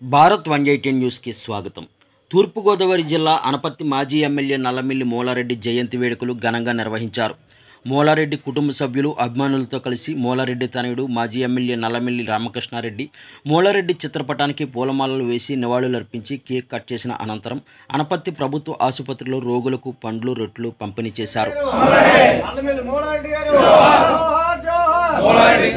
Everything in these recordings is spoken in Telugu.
భారత్ 118 న్యూస్కి స్వాగతం. తూర్పుగోదావరి జిల్లా అనపర్తి మాజీ ఎమ్మెల్యే నల్లమిల్లి మూలారెడ్డి జయంతి వేడుకలు ఘనంగా నిర్వహించారు. మూలారెడ్డి కుటుంబ సభ్యులు, అభిమానులతో కలిసి మూలారెడ్డి తనయుడు మాజీ ఎమ్మెల్యే నల్లమిల్లి రామకృష్ణారెడ్డి మూలారెడ్డి చిత్రపటానికి పూలమాలలు వేసి నివాళులర్పించి కేక్ కట్ చేసిన అనంతరం అనపర్తి ప్రభుత్వ ఆసుపత్రిలో రోగులకు పండ్లు, రొట్టెలు పంపిణీ చేశారు. నల్లమిల్లి మూలారెడ్డి గారు మూలారెడ్డి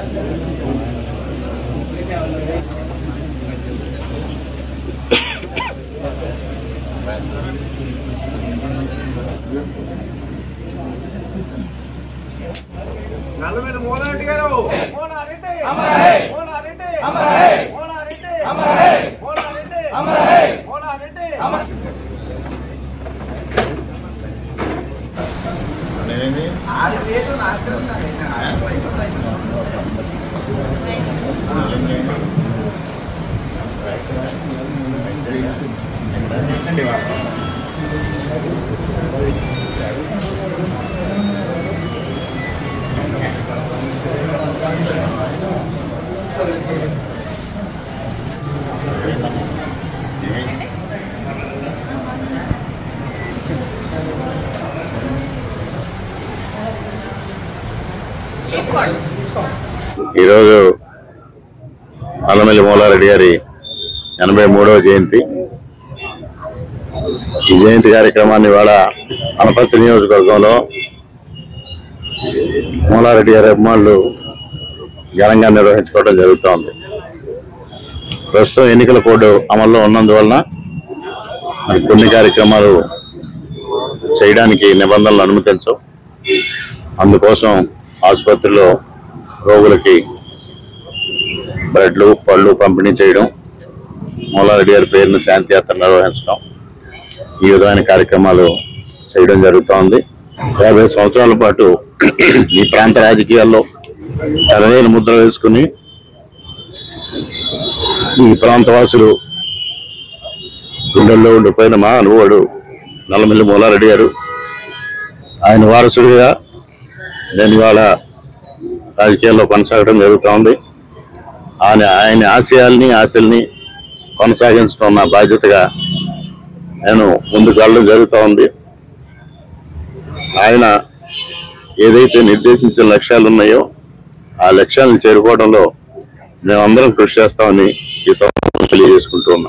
మూలారెడ్డి మూలారెడ్డి మూలారెడ్డి మూలారెడ్డి ఈరోజు నల్లమిల్లి మూలారెడ్డి గారి 83వ జయంతి. ఈ జయంతి కార్యక్రమాన్ని ఇవాళ అనపర్తి నియోజకవర్గంలో మూలారెడ్డి గారి అభిమానులు ఘనంగా నిర్వహించుకోవడం జరుగుతోంది. ప్రస్తుతం ఎన్నికల కోడ్ అమల్లో ఉన్నందువలన మరి కొన్ని కార్యక్రమాలు చేయడానికి నిబంధనలు అనుమతించవు. అందుకోసం ఆసుపత్రిలో రోగులకి బ్రెడ్లు, పళ్ళు పంపిణీ చేయడం, మూలారెడ్డి గారి పేరును శాంతియాత్ర నిర్వహించడం, ఈ విధమైన కార్యక్రమాలు చేయడం జరుగుతోంది. 50 సంవత్సరాల పాటు ఈ ప్రాంత రాజకీయాల్లో తనదైన ముద్ర వేసుకుని ఈ ప్రాంతవాసులు గుండెల్లో ఉండిపోయిన మా అనుభవుడు నల్లమిల్లి మూలారెడ్డి గారు. ఆయన వారసుడిగా నేను ఇవాళ రాజకీయాల్లో కొనసాగడం జరుగుతోంది. ఆయన ఆశల్ని కొనసాగించడం నా బాధ్యతగా నేను ముందుకు వెళ్ళడం జరుగుతూ ఉంది. ఆయన ఏదైతే నిర్దేశించిన లక్ష్యాలు ఉన్నాయో ఆ లక్ష్యాలను చేరుకోవడంలో మేమందరం కృషి చేస్తామని ఈ సందర్భంగా తెలియజేసుకుంటూ ఉన్నాం.